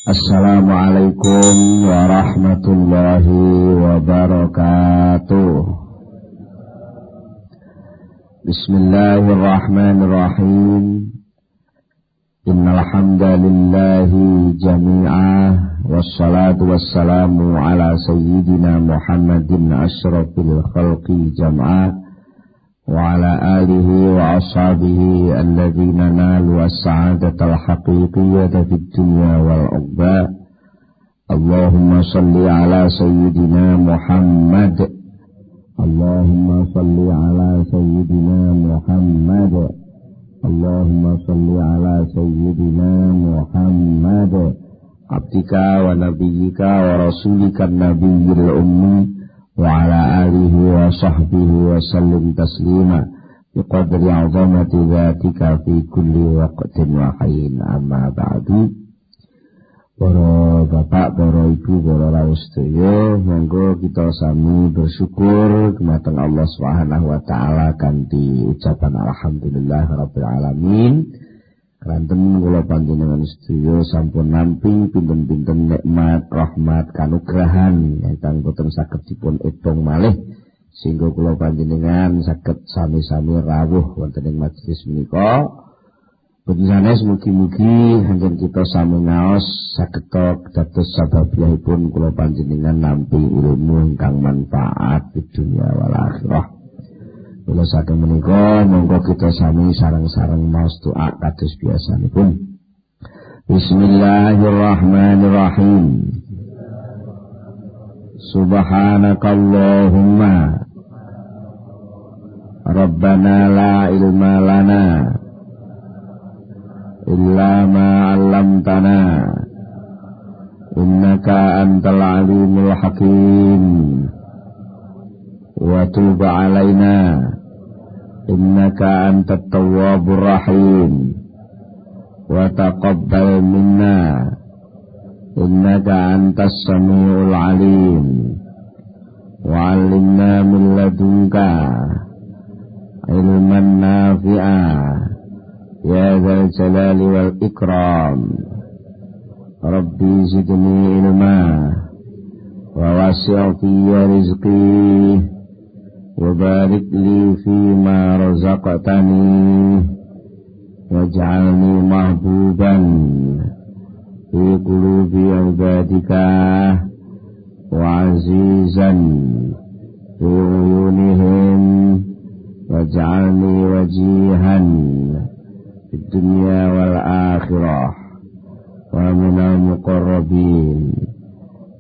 Assalamualaikum warahmatullahi wabarakatuh. Bismillahirrahmanirrahim. Innal hamdalillahi jami'ah wassalatu wassalamu ala sayyidina Muhammadin asyrafil khalqi jam'ah wa ala alihi wa ashabihi alladhina nalu as-sa'adatal haqiqiyyata fid dunya wal uqba. Allahumma salli ala sayyidina Muhammad. Allahumma salli ala sayyidina Muhammad. Allahumma salli ala sayyidina Muhammad abdika wa nabiyyika wa rasulika nabiyyil ummi wa ala alihi wa sahbihi wa sallim taslima biqadri azamati dzatika fi kulli waqtin wa hayin. Amma ba'du. Para bapak, para ibu, para rawuh sedaya, monggo kita sami bersyukur dumateng Allah Subhanahu wa taala kanthi ucapan alhamdulillah rabbil alamin. Keranten kula panjenengan sedaya sampun nampi pinten-pinten nikmat, rahmat, kanugrahan ingkang boten saged dipun itung malih sehingga kula panjenengan saged sami-sami rawuh wonten ing majelis menika. Sanes mugi-mugi anjen kita sami ngaos saged dados sababiyahipun kula panjenengan nampi ilmu ingkang manfaat di dunia wal akhirah. Kula saking menika monggo kita sami sareng-sareng maos doa kados biasanipun. Bismillahirrahmanirrahim. Subhanakallahumma Rabbana la ilma lana illa ma 'allamtana innaka antal alimul hakim wa tub 'alaina innaka antat tawwabur rahim wa taqabbal minna innaka antas samiul alim wa 'allimna min ladunka ilman nafi'a ya dzal jalali wal ikram. Rabbi zidni ilma wa wasi' fiyya rizqi wa barik li fima razaqtani waj'alni mahbuban fi qulubi ibadika wa azizan fi uyunihim waj'alni wajihan fid dunya wal akhirah wa minal muqarrabin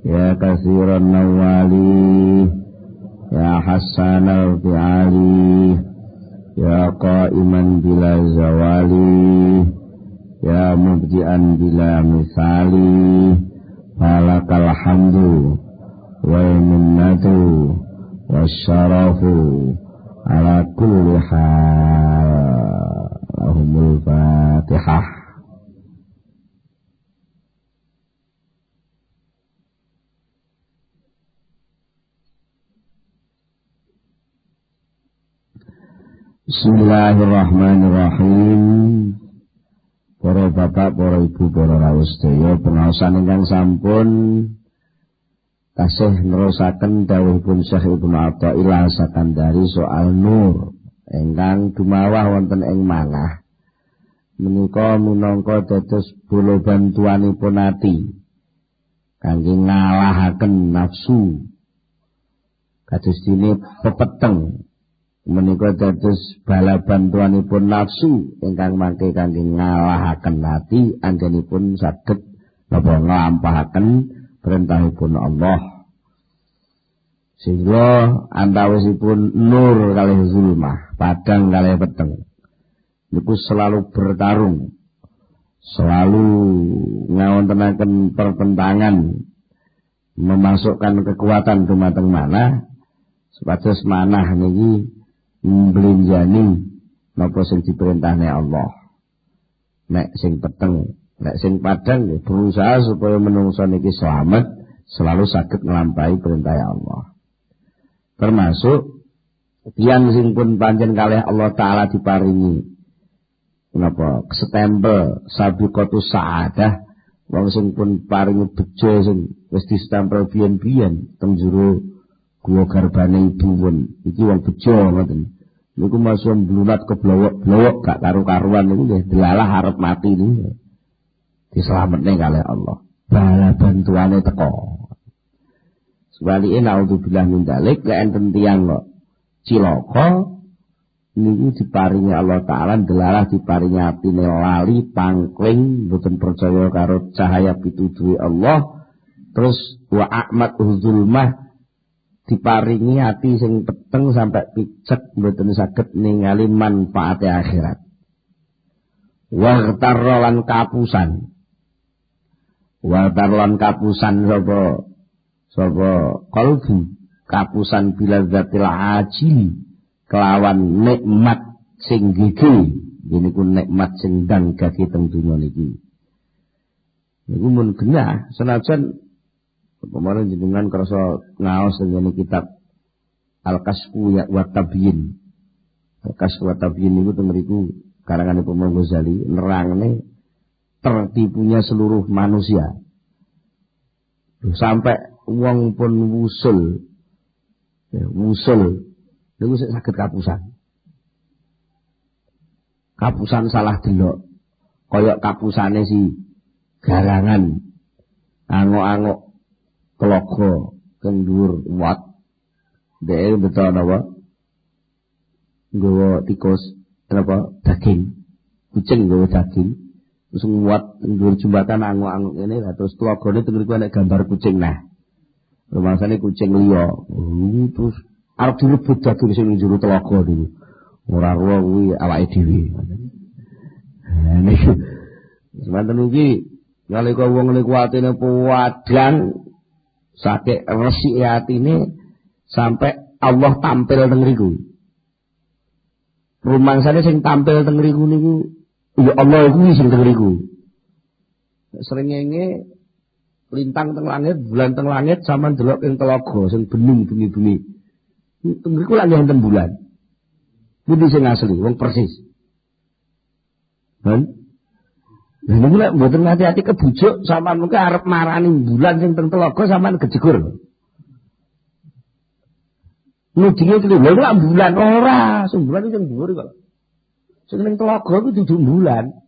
ya katsiran nawali ya hasanal fi'ali ya qa'iman bila zawali ya mubdi'an bila misali falakal hamdu wal minnatu wasyarafu ala kulli hal. Allahumul Fatihah. Bismillahirrahmanirrahim. Para bapak, para ibu, para rawuh sedaya, pengaosan ingkang sampun tasih nerusaken dawuhipun Syekh Ibnu Athaillah Sakandari soal nur ingkang dumawah wonten ing manah menika minangka dados bola bantuanipun ati kangge ngalahaken nafsu kados dene pepeteng menika dados bala bantuanipun nafsu ingkang mangke kangge ngalahaken ati anggenipun saged napa nglampahaken perintahipun Allah sehingga antawisipun nur kalih zulmah, padang kalih peteng niku selalu bertarung, selalu ngawontenaken pertentangan, memasukkan kekuatan dumateng manah supados manah niki mblenjani napa sing diperintahne Allah. Nek sing peteng, nek sing padang berusaha supaya menungso niki selamat, selalu saged nglampahi perintah Allah. Termasuk tiyang sing pun pancen kalih Allah taala diparingi napa setempel sabiqatus saadah Wong sing pun paringi bejo sing wis distempel biyen-biyen teng jero guwa garbane ibu pun iki wong bejo ngoten. Niku masuk blulat keblowok-blowok gak karu-karuan niku nggih delalah arep mati niku. Dislametne kalih Allah. Bala bantuane teko. Sebalike naudzubillah min dzalik lek enten tiyang kok cilaka niku diparingi Allah taala delalah diparingi atine lali pangkling mboten percaya karo cahaya pituduhe Allah terus wa a'mat zulmah diparingi ati sing peteng sampai picek mboten saged ningali manfaate akhirat wa tarlan kapusan sapa qalbu kapusan bila zatil ajil kelawan nikmat sing gigi niku nikmat sing ndang gage teng donya niki niku mun genah senajan kemarin jenengan kerasa ngaos teng kitab Al-Kasfu wa Tabyin Al-Kasfu wa Tabyin niku teng mriku karangan Imam Ghazali nerangne tertipunya seluruh manusia sampai wong pun wusul niku saged kapusan salah delok kaya kapusane si garangan angok-angok telaga kang dhuwur wat dhek beto napa nggawa tikus napa daging kucing nggawa daging terus nguat dhuwur jembatan angok-angok ngene terus telagane teng mriku ana gambar kucing nah rumangsane kucing liya terus arep direbut daging sing njero telaga niku. Ora ora kuwi awake dhewe. Niku. Semanten iki nalika wong niku atine padhang sakek resike atine sampai Allah tampil teng mriku. Rumangsane sing tampil teng mriku niku ya Allah kuwi sing teng mriku. Srengenge lintang teng langit, bulan teng langit sampean delok ing telaga sing bening bengi-bengi. Mriku lak wonten bulan. Pundi sing asli, wong persis. Lha niku lek mboten hati-hati kebujuk sampean mengko arep marani bulan sing teng telaga sampean gejegur. Nudine iki lho lak bulan ora, sing bulan sing dhuwur kok. Sing ning telaga kuwi dudu bulan.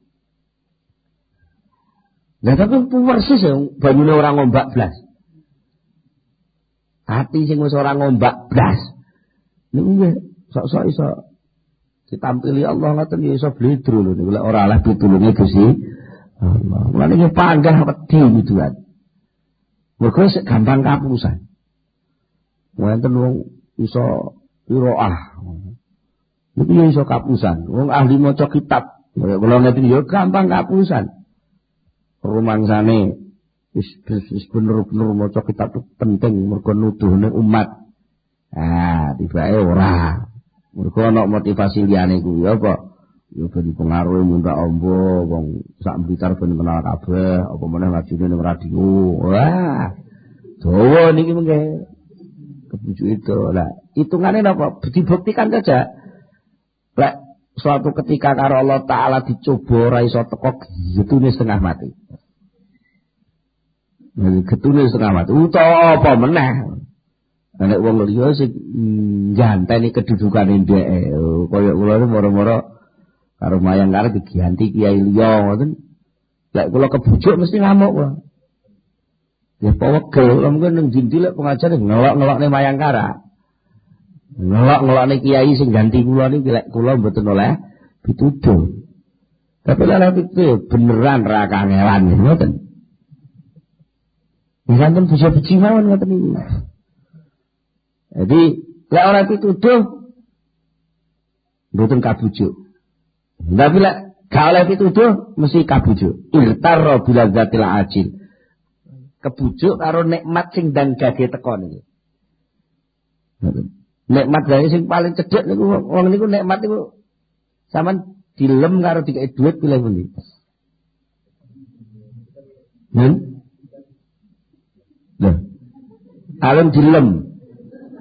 Lah tapi persis ya banyune ora ngombak blas. Hati sing wis ora ngombak blas. Niku nggih sok-sok iso ditampili Allah ngoten ya iso bledro lho niku lek ora oleh pitulunge Gusti Allah. Mulane iki panggah wedi mituan. Mergo sik gampang kapusan. Wonten wong iso qiraah. Niku ya iso kapusan. Wong ahli maca kitab, kula ngeten ya gampang kapusan. Rumangsane wis bener-bener maca kitab itu penting mergo nuduhne umat. Tibake ora. Mergo ana motivasi liyane kuwi apa? Ya ben pengaruh mundak ombo wong sak Blitar ben kenal kabeh, apa meneh ngajine ning radio. Wah. Dawa niki mengke kebujuk itu. Lah, hitungane napa? Dibuktikan saja. Lek suatu ketika karo Allah taala dicoba ora iso teko getune setengah mati. Getune setengah mati. Utawa apa meneh? Nek wong liya sing ganteni kedudukane dhek kaya kula moro-moro karo mayang karo diganti kiai liya ngoten. Lek kula kebujuk mesti ngamuk kok. Ya pawegel mungkin ning dindi lek pengajar ngelok-ngelokne mayang kara. Ngelok-ngelokne kiai sing ganti kula niki lek kula mboten oleh pituduh. Tapi lek itu beneran ra kangelan ngoten. Misalkan bejo-beji mawon ngoten iki. Jadi lek ora pituduh mboten kabujuk. Tapi lek gak oleh pituduh mesti kabujuk. Irtarra bila zatil ajil. Kebujuk karo nikmat sing ndang gage teko niki. Nikmat gawe sing paling cedhek niku wong niku nikmat niku sampean dilem karo dikek dhuwit pilih pundi? Lho. Alem dilem.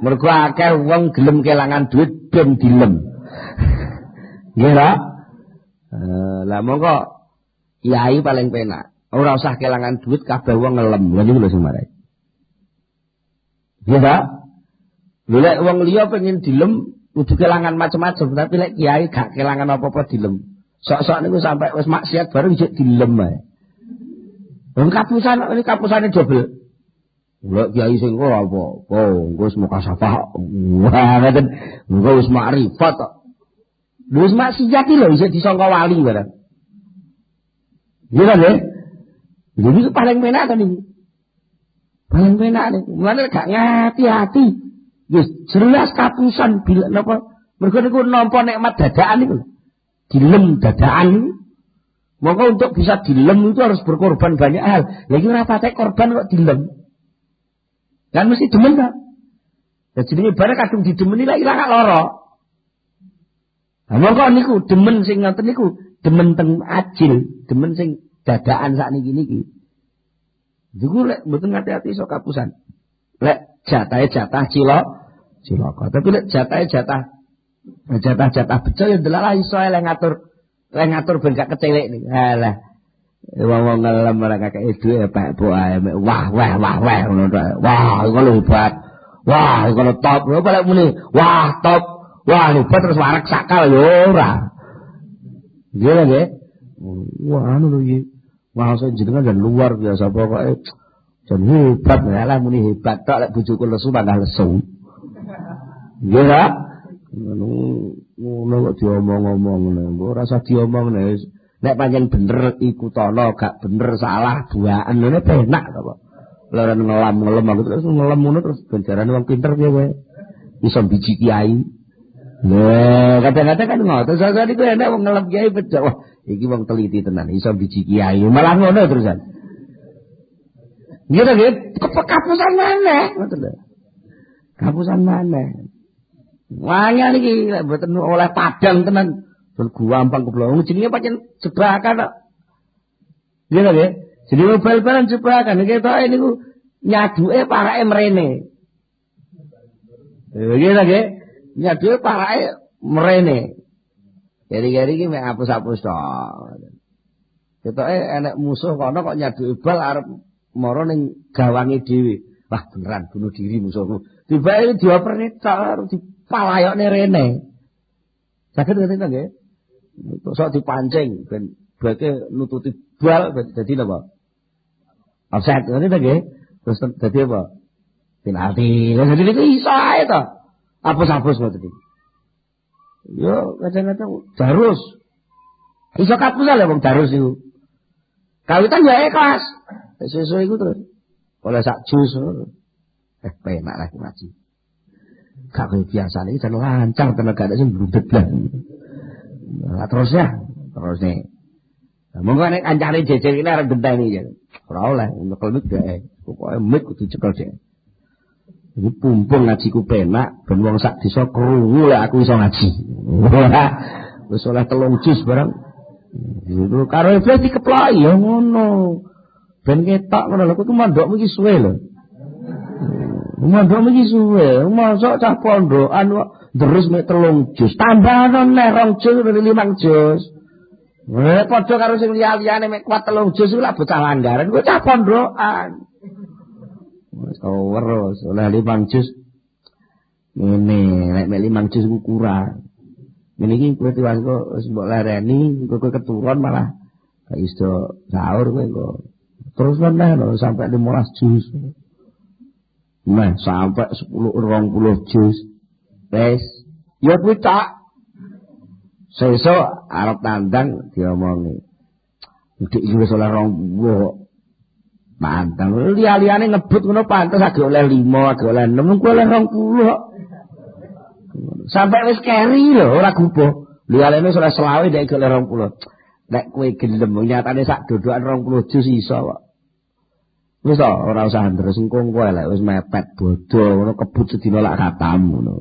Mergo akeh wong gelem kelangan duit ben dilem. Nggih ra? Lah mongko kiai paling penak. Ora usah kelangan duit kabeh wong ngelem. Lha niku lho sing marai. Iya ta? Lek wong liya pengen dilem kudu kelangan macam-macam, tapi lek kiai gak kelangan apa-apa dilem. Sok-sok niku sampai wis maksiat baru njek dilem ae. Wong kapusane dobel. Lek kiai sing ora apa, engko wis mukasafah. Wah, ngoten. Engko wis makrifat kok. Wis maksiat iki lho iso disangka wali barang. Iya kan ya? Jadi itu paling penak kan ini. Paling penak nih. Mulane gak ngati-hati. Wis jelas kapusan bila napa mergo niku nampa nikmat dadaan niku. Dilem dadaan. Maka untuk bisa dilem itu harus berkorban banyak hal. Lagi ora patek korban kok dilem. Kan mesti demen ta. Jadi ini barang kadung didemeni lak ilang lara. Lah mongko niku demen sing ngoten niku, demen teng ajil, demen sing dadaan sakniki-niki. Niku lek mboten ngati-ati iso kapusan. Lek jatah cilaka. Tapi lek jatah bejo ya ndelalah iso lek ngatur ben gak kecelik nih. Halah. Wong ngelem ora kakek dhuwit Pak Bu ae wah ngono tok. Wah, iku lho hebat. Wah, iku lho top. Lho lek muni, wah top. Wah, hebat terus warak sakal yo ora. Nggih nggih. Wah, anu lho iki. Wah, jenengan jan luar biasa pokoke. Jan hebat, lah muni hebat tok lek bojoku lesu tambah lesu. Nggih ta? Ngono kok diomong-omong ngene. Ora usah diomongne. Nek pancen bener iku tono, gak bener salah buaan ngene penak to kok. Lha ngelam aku terus ngelam ngono terus benjarane wong pinter piye kowe. Iso biji kiai. Lha kadang-kadang kan ngoten sasa niku enek wong ngelam kiai bejo. Wah, iki wong teliti tenan, iso biji kiai. Malah ngono terusan. Nggih to nggih, kapusan maneh ngoten lho. Kapusan maneh. Wanya niki mboten oleh padang tenan. Gampang keblong jenenge pancen jebakan kok. Iya lho nggih. Jenenge bal-balan jebakan ketok niku nyaduke parake mrene. Iya lho nggih. Nyaduke parake mrene. Gari-gari iki mek hapus-hapus tok. Ketoke enek musuh kono kok nyaduke bal arep mara ning gawange dhewe. Wah beneran bunuh diri musuhku. Tiba-tiba dioperne tok dipalayokne rene. Saged ngoten nggih. Sok dipancing ben beke nututi bal dadi napa? Offset ngene ta nggih. Terus dadi apa? Penalti. Lah dadi iku iso ae to. Hapus-hapus ngoten iki. Yo kadang-kadang darus. Iso kapus lho wong darus iku. Kawitan ya ikhlas. Sesuk iku terus oleh sak jus. Penak lagi ngaji. Gak kaya biasane iki jan lancar tenan gak sing bludeg lah. Lah terus nih. Lah monggo nek kancane jejer iki arep genteni ya. Ora oleh nyekel mik dhek. Pokoke mik kudu cekel dhek. Iki pumpung ngajiku penak ben wong sak desa krungu lek aku iso ngaji. Wis oleh 3 jus barang. Iku karo iblis dikeploki ya ngono. Ben ketok ngono lho kuwi mondokmu iki suwe lho. Mondokmu iki suwe, mosok cah pondokan kok terus mek 3 jus. Tambahno neh 2 jus dari 5 jus. Padha karo sing liya-liyane mek kuat 3 jus iku lak bocah langgaran, kuwi cah pondokan. Wis terus oleh 5 jus. Ngene, nek mek 5 jus ku kurang. Ngene iki kowe tiwas kok wis mbok lereni, kowe keturun malah gak iso sahur kowe kok. Terus meneh lho sampai 15 jus. Nah, sampai 10-20 jus. Wes, ya kuwi tak. Sesuk arep tandang diomongi. Dik iki wis oleh 20 mantang. Liya-liyane ngebut ngono pantes agek oleh 5, agek oleh 6, kuwi oleh 20. Sampai wis keri lho, ora gubuh. Liya-liyane wis oleh 20 nek oleh 20. Nek kowe gelem nyatane sak dodokan 20 jus iso kok. Wis to, ora usah ndres engko kowe lek wis mepet bodho ngono kebut sedina lak khatam ngono.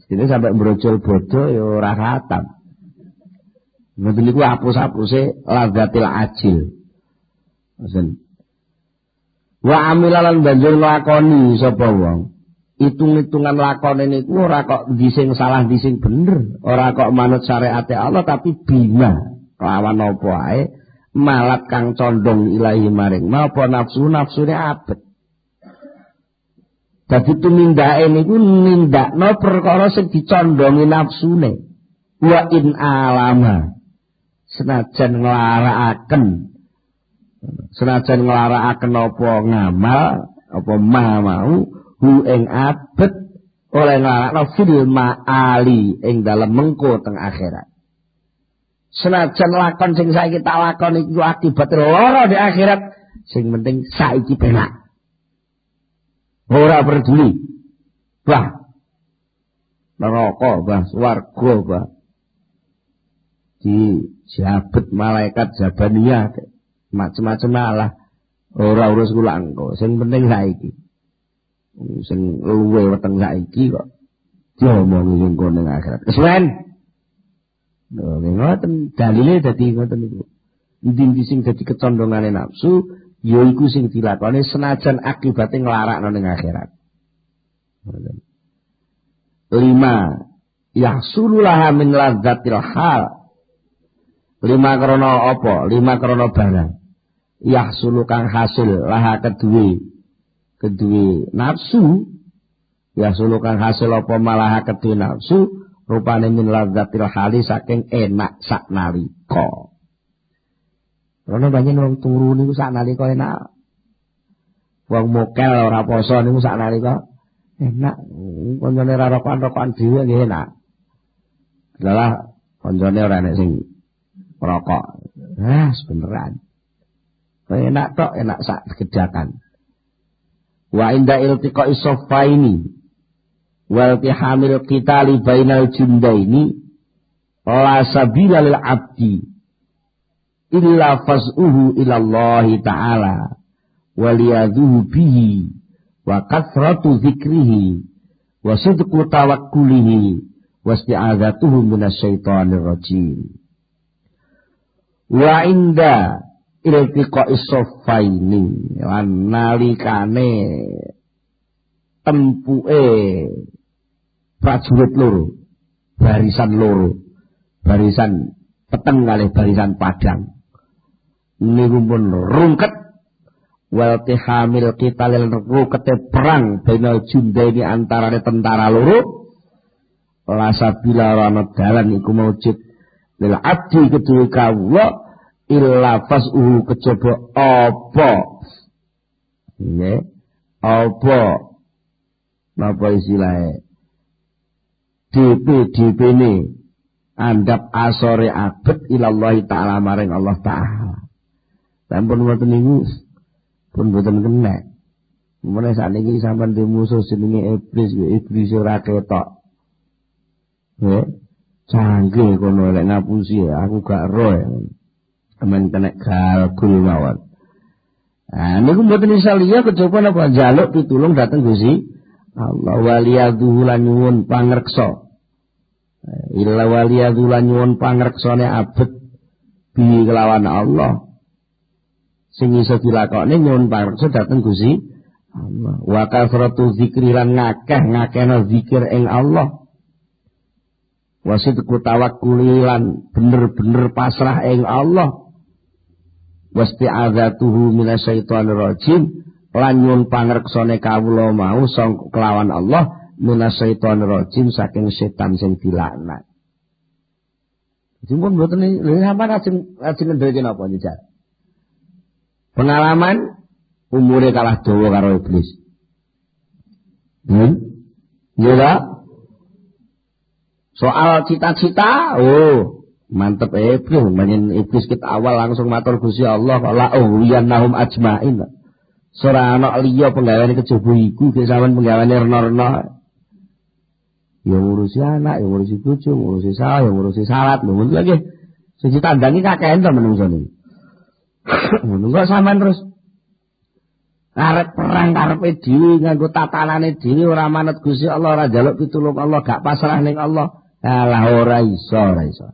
Sedina sampai brojol bodho ya ora khatam. Ngoten niku hapus-hapuse ladatil ajil. Ngoten. Wa amilalan banjur lakoni sapa wong. Hitung-hitungan lakone niku ora kok dising salah dising bener, ora kok manut syariate Allah tapi bima kelawan apa ae malat kang condong ilahi maring napa nafsune abet. Dadi tumindake niku nindakno perkara sing dicondongi nafsune. Wa in alama senajan nglarakaken apa ngamal apa mau hu ing abet oleh nglarakno fil ma'ali ing dalem mengko teng akhirat. Senajan lakon sing saiki tak lakon iku akibat lara di akhirat, sing penting saiki penak. Ora peduli. Bah. Neraka, bah, swarga, bah. Dijabat malaikat Jabaniyah, macam-macam malah ora urus kula engko. Sing penting saiki. Sing luwe weteng saiki kok diomongi ning kono ning akhirat. Kesuwen. Lho ngoten dalile dadi ngoten niku. Ndi sing dadi kecondongane nafsu ya iku sing dilakoni senajan akibate nglarakno ning akhirat. 5 yahsululah min ladzatil hal. 5 krana apa? 5 krana barang. Yahsulu kang hasil laha kedue nafsu. Yahsulu kang hasil apa malah kedue nafsu. Rupane min ladzatil hali saking enak sak nalika. Rono banyak wong turu niku sak nalika enak. Wong mokel ora poso niku sak nalika enak. Kancane ora rokokan dhewe nggih enak. Adalah kancane ora enek sing rokok. Beneran. Enak tok, enak sak gedakan. Wa inda iltiqa'i saffaini wal tihamil qitali bainal jundaini la sabila lil abdi illa fas'uhu ila Allah ta'ala waliyadhuhu bihi wa kathratu dzikrihi wa sidqu tawakkulihi wa isti'adzatuhu minasyaitonir rajim. Wa inda iltiqa'is saffaini lan nalikane tempuke prajurit loro, barisan peteng kalih barisan padang niku pun rungket wal tihamil qitalil rukete perang bainal jundaini antarane tentara loro la sabila wa dalan iku maujud lil abdi kedue kawula illa fas'uhu kejaba apa nggih apa napa istilahnya DP ini andap asore abet ilallahi ta'ala maring Allah ta'ala. Dan pun ngoten niku pun boten kena. Mulai sakniki sampean di musuh jenenge iblis ora ketok. Canggih kono lek ngapusi aku gak roh. Amen kena galgul mawon. Niku mboten iso liya kejaba napa njaluk pitulung dhateng Gusti Allah waliyadhu lan nyuwun pangreksa. Illa waliyadhu lan nyuwun pangreksane abet bi kelawan Allah. Sing iso dilakoni nyuwun pangreksa dhateng Gusti Allah. Wa kasratu dzikri lan ngakeh-ngakehna zikir ing Allah. Wa sidqu tawakkuli lan bener-bener pasrah ing Allah. Wasti'adzatuhu minasyaitonir rajim. Lan nyuwun pangreksane kawula mau sang kelawan Allah minasyaitonir rajim saking setan sing dilaknat. Jumpun mboten lha sampeyan lajeng ngendheke napa njajal? Pengalaman umure kalah dawa karo iblis. Ya. Soal cita-cita, mantep iblis, manjen iblis kita awal langsung matur Gusti Allah la uyanahum ajmain. Ora ana liya penggaweane kejaba iku ge sampean penggaweane rena-rena. Ya ngurusi anak, ya ngurusi bojo, ngurusi sawah, ya ngurusi salat, ngono lagi. Siji tandangi kakehan to menungso niku. Ngono kok sampean terus arep perang karepe dhewe nganggo tatanane dhewe ora manut Gusti Allah, ora njaluk pitulung Allah, gak pasrah ning Allah. Alah ora iso.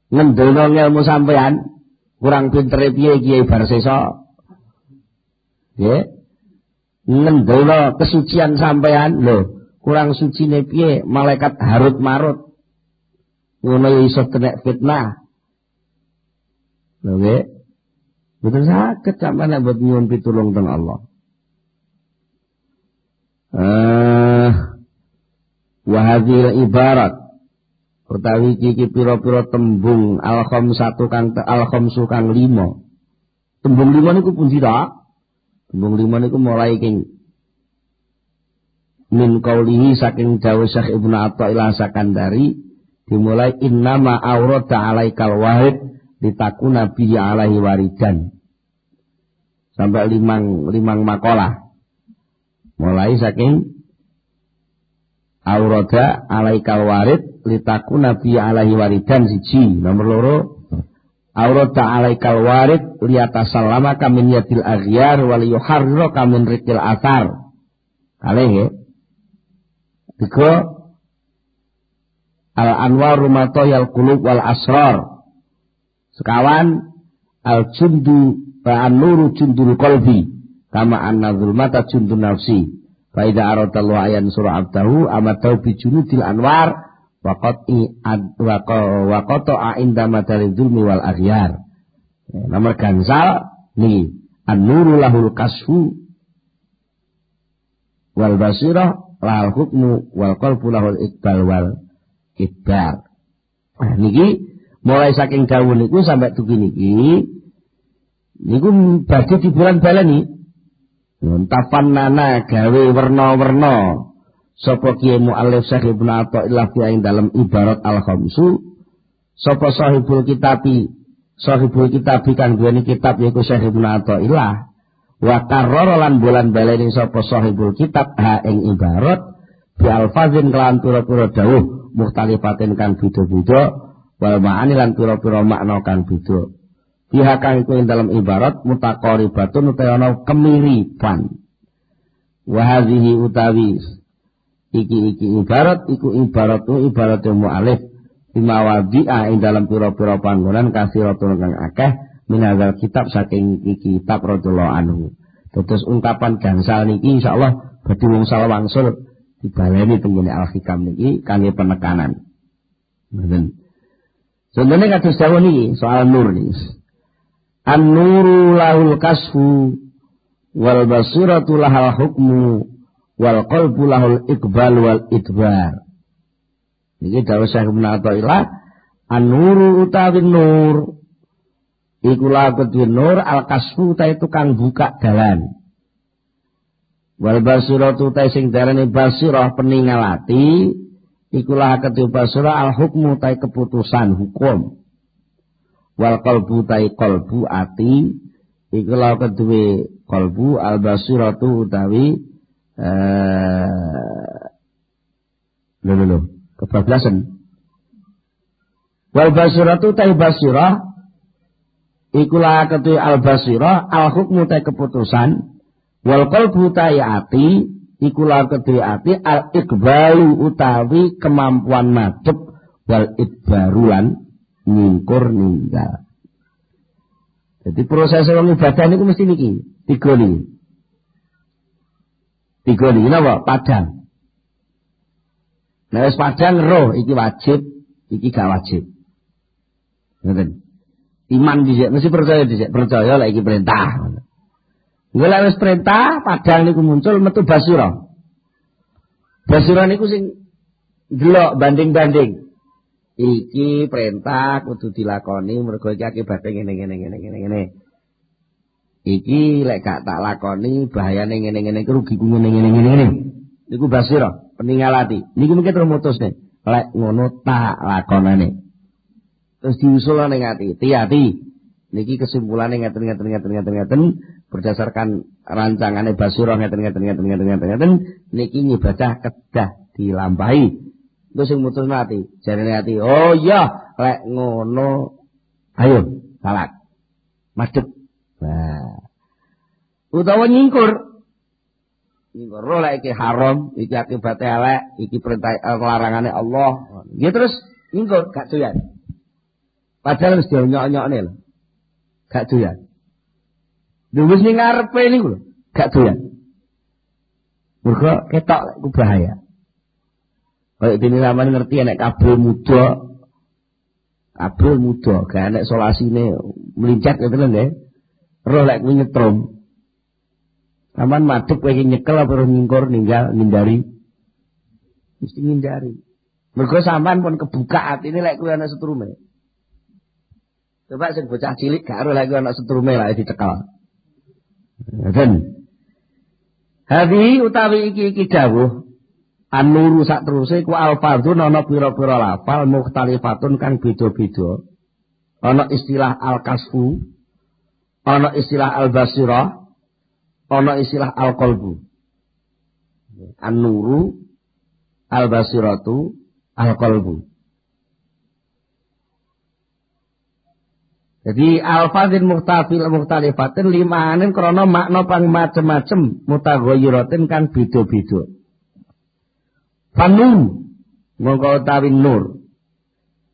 Ngendono ilmu sampean kurang pintere piye Kiai Barsesa. Ya, ngendono kesucian sampean lho, kurang sucine piye malaikat Harut Marut. Ngono iso kena fitnah. Lho nggih. Mboten saged sampeyan nek mboten nyuwun pitulung teng Allah. Wa hadhil ibarat utawi iki pira-pira tembung al-khamsu kang 5. Tembung 5 niku pundi ta? Tembung 5 niku mulai king min qaulihi saking dawuh Syekh Ibnu Athaillah Sakandari dimulai innama aurata alaikal wahid litakuna bihi alaihi waridan sampai 5 makalah mulai saking aurata alaikal warid litakuna bihi alaihi waridan siji nomor 2 aurata alaikal warid liyatasallama kamin yadil aghyar wal yuharrira kamin rikil athar kalih 3 al-anwar rumatoyal qulub wal asrar sekawan al-jundu wa an-nuru jundul qalbi kama anna zulmata jundun nafsi fa idza aradallahu ayan surah abdahu amatau bi junudil anwar wa qata'a inda madari zulmi wal aghyar. Nomor gansal niki an-nuru lahul kasfu wal basirah lahul hukmu wal qalbu lahul iqbal wal idbar. Nah niki mulai saking dawuh niku sampai tuki niki niku badhe di bulan baleni tafannana gawe werna-werna sapa kiye muallif Syekh Ibnu Athaillah fi ing dalam ibarat al-khamsu sapa sahibul kitabi kang duweni kitab yaiku Syekh Ibnu Athaillah wa karrara lan bulan baleni sapa sahibul kitab ha ing ibarat bi alfazin kelan pira-pira dawuh mukhtalifatin kang beda-beda wal ma'ani lan pira-pira makna kang beda. Pihak kang iku ing dalam ibarat mutaqaribatun utawa ana kemiripan. Wa hadhihi utawi iki ibarat iku ibarat mu'alif bima wadi'a ing dalam pira-pira panggonan kasiratun kang akeh minazal kitab saking iki kitab radhiyallahu anhu. Terus ungkapan gangsal niki insyaallah badhe wangsul wangsul dibaleni tengene al-hikam niki kangge penekanan. Ngoten. Sebenarnya kados dawuh niki soal nur niki. An-nuru lahul kasfu wal basiratu lahal hukmu wal qalbu lahul iqbal wal idbar. Niki dawuh Syekh Ibnu Athaillah, an-nuru utawi nur iku lakuti nur al-kasfu ta itu kang buka dalan. Wal basiratu ta sing darane basirah peningal ati iku lakuti basirah al-hukmu ta keputusan hukum. Wal qalbu ta qalbu ati iku lakuti qalbu al-basiratu utawi kebablasan. Wal basiratu ta basirah iku lakuti al-basirah al-hukmu ta keputusan. Wal qalbu ta ati iku lakuti ati al-iqbalu utawi kemampuan madhep wal idbarulan nyingkur ninggal. Jadi proses wong ibadah niku mesti niki, tiga niki napa? Padang. Nek wis padang roh iki wajib, iki gak wajib. Ngoten. Iman dhisik mesti percaya dhisik, percaya lek iki perintah. Lek wis perintah padang niku muncul metu basira. Basira niku sing delok banding-banding. Iki perintah kudu dilakoni mergo iki akibate ngene. Iki lek gak tak lakoni bahayane ngene rugiku ngene. Niku basira, peninggal ati. Niki mungkin terus mutusne. Lek ngono tak lakonane. Terus diusul ning ati, hati-hati. Niki kesimpulane ngeten berdasarkan rancangane basira ngeten. Niki ibadah kedah dilampahi. Terus sing mutusno ati, jarene ati, oh iya, lek ngono ayo salat. Madhep. Nah. Utawa nyingkur. Nyingkur lek iki haram, iki akibate elek, iki perintah larangane Allah. Ya terus nyingkur gak doyan. Padahal wis dionyok-onyokne lho. Gak doyan. Lho wis ning ngarepe niku lho, gak doyan. Mergo ketok lek ku bahaya. Kayak dene sampeyan ngerti nek kabel muda April muda, gak enek solasine melincet ngoten nggih. Roh lek kuwi nyetrum. Sampeyan madhep kowe iki nyekel apa terus nyingkur ngindari. Mesti ngindari. Mergo sampean pun kebuka atine lek kuwi ana setrume. Coba sing bocah cilik gak ero lek kuwi ana setrume lek dicekal. Ngoten. Hadi utawi iki dawuh An-Nuru sak teruse ku alfadzun ana pira-pira lafal mukhtalifatun kang beda-beda. Ana istilah al-kasfu, ana istilah al-basirah, ana istilah al-qalbu. An-Nuru, al-basiratu, al-qalbu. Jadi alfadzin mukhtalifatin limanin krana makna pang macem-macem mutaghayyiratin kang beda-beda. Fanun mongko utawi nur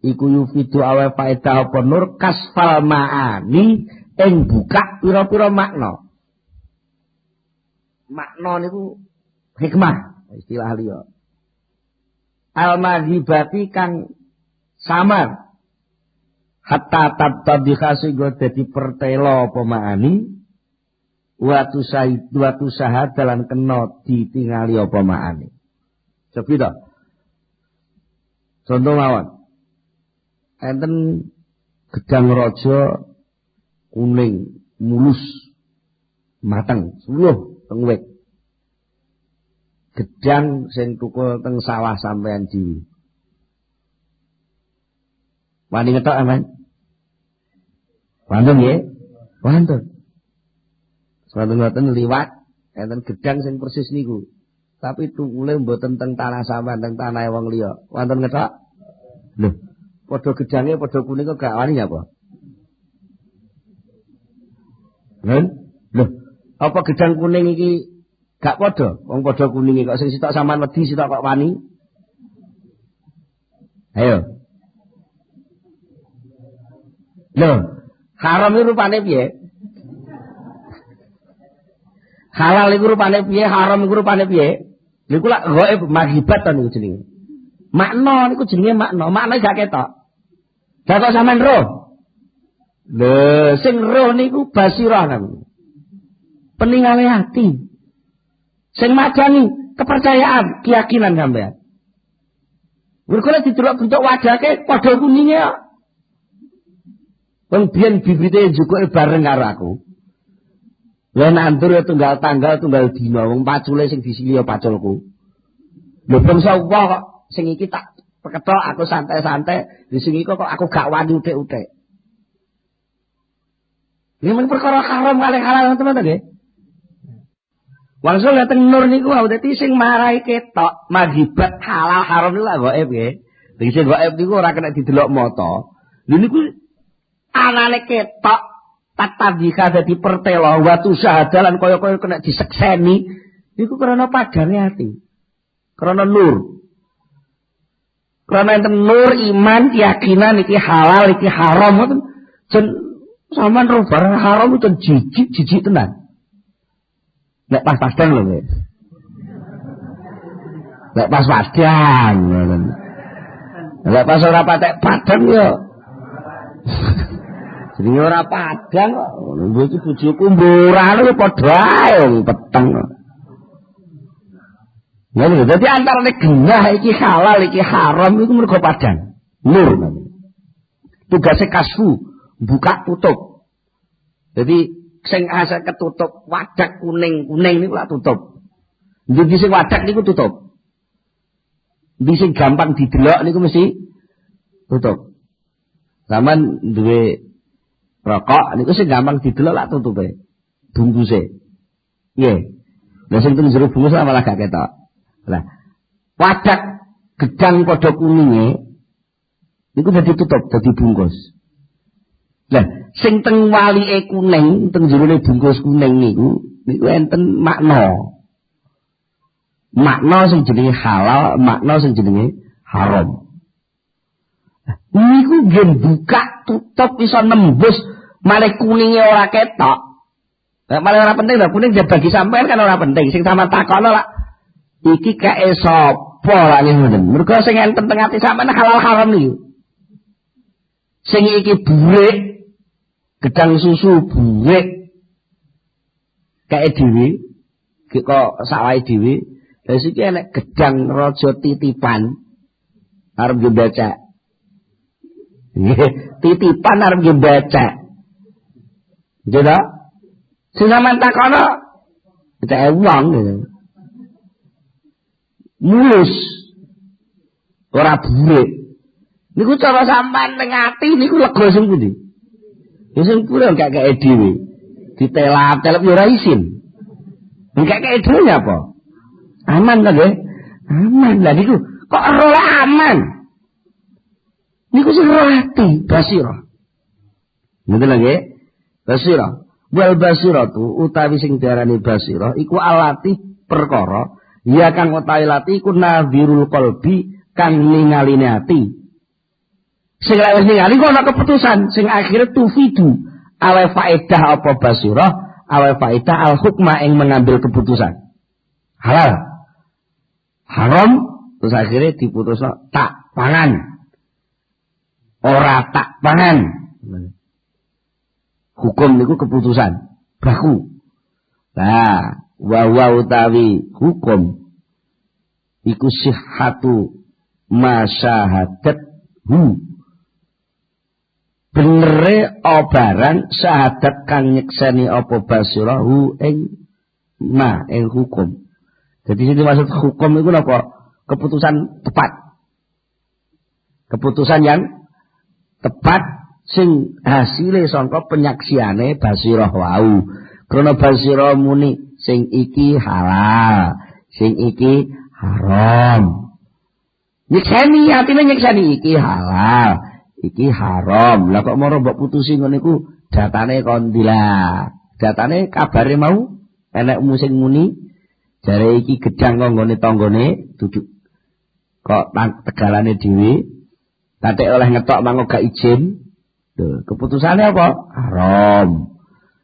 iku yufidu awe faedah apa nur kasfal ma'ani ing buka pira-pira makna. Makna niku hikmah istilah liya. Al-madhibati kang samar hatta tabtadikha sehingga dadi pertelo apa ma'ani wa tusaha dalan kena ditingali apa ma'ani. Cobi to. Contoh mawon. Enten gedang raja kuning, mulus, mateng, suluh teng wit. Gedang sing tukul teng sawah sampean dhewe. Wani ngetok aman? Wonten nggih? Wonten. Saben-saben liwat enten gedang sing persis niku. Tapi tukule mboten teng tanah sampean, teng tanah wong liya. Wonten ngetok? Lho, padha gedange padha kuning kok gak wani apa? Lho, apa gedang kuning iki gak padha? Wong padha kuninge kok sing sitok sampean wedi, sitok kok wani? Ayo. Lho, haram iki rupane piye? Halal iku rupane piye, haram iku rupane piye? Niku lak ghaib maghibat to niku jenenge. Makna niku jenenge makna, makna gak ketok. Gak kok sampean roh. Lho, sing roh niku basirah niku. Peningale ati. Sing madani kepercayaan, keyakinan sampean. Mergo nek didelok bentuk wajake padha kuninge kok. Wong biyen bibite njukuke bareng karo aku. Lah nandur ya tunggal tanggal tunggal dina wong pacule sing disiliya paculku. Lho bangsa Allah kok sing iki tak kethok aku santai-santai, di sing iki kok aku gak wani utek-utek. Ini men perkara haram kalih halal teman-teman nggih. Wangsul dateng nur niku wae dadi sing marai ketok maghibat halal haram niku lak gaib nggih. Dadi sing gaib niku ora kena didelok mata. Lha niku anane ketok tatadika dadi pertelo watu sahadalan kaya-kaya kena disekseni niku karena padane ati. Karena nur. Karena enten nur iman keyakinan iki halal iki haram ngoten. Jen sampean ro barang haram itu jijik tenan. Nek pas-pasan lho guys. Nek pas-pasan ngoten. Nek pas ora patek padang yo. Jadi ora padang kok. Lho iki bojoku mburane padha ae wong peteng. Lha dadi antarane genah iki halal iki haram iku mergo padang. Nur namanya. Tugase kasfu, buka tutup. Jadi sing asa ketutup wadak kuning-kuning niku lak tutup. Ndi sing wadak niku tutup. Ndi sing gampang didelok niku mesti tutup. Zaman duwe rokok niku sing gampang didelok lak tutupe. Bungkuse. Nggih. Lah sing teng jero bungkus malah gak ketok. Lah wadak gedang padha kuninge niku dadi tutup, dadi bungkus. Lah sing teng walike kuning, teng jerone bungkus kuning niku enten makna. Makna sing jenenge halal, makna sing jenenge haram. Niku nggih buka tutup iso nembus malih kuninge ora ketok. Lah malah ora penting lho kuning bagi sampean kan ora penting. Sing sama takono lak iki kae sapa lak ngoten. Mergo sing enten teng ati sampean halal haram niku. Sing iki burik, gedang susu burik. Kayak dhewe, kok sawahe dhewe. Lah iki enek gedang raja titipan arep baca. Titipan arep baca. Jadi, sing sampean takono kita wong mulus ora burik. Niku cara sampean ning ati niku lega sing pundi? Ya sing pundi gak kaya dhewe. Ditelap-telap yo ora isin. Gak kaya dhewe apa? Aman ta nggih? Aman lah niku. Kok ora aman? Niku sing ora ati basira. Ngoten lho nggih. Basira. Wal basiratu utawi sing diarani basira iku alati perkara ya kang utawi lati iku nadhirul qalbi kang ningaline ati. Sing wis ningali kok ana keputusan sing akhire tufidu awe faedah apa basira awe faedah al hukma ing mengambil keputusan. Halal. Haram terus akhirnya diputusno tak pangan. Ora tak pangan. Hukum niku keputusan baku. Nah, wa utawi hukum iku sihhatu masyahadat hu. Benere barang syahadat kang nyekseni apa basira hu ing hukum. Jadi sini maksud hukum itu apa? Keputusan tepat. Keputusan yang tepat sing hasile sangka penyaksiane basirah wau. Krana basirah muni sing iki halal, sing iki haram. Nyekseni atine nyekseni iki halal, iki haram. Lah kok moro mbok putusi ngono iku datane kondila. Datane kabare mau enek sing muni jare iki gedang kanggone tanggane duduk kok tegalane dhewe. Tatek oleh ngetok mangko gak izin. Tuh, keputusannya apa? Haram.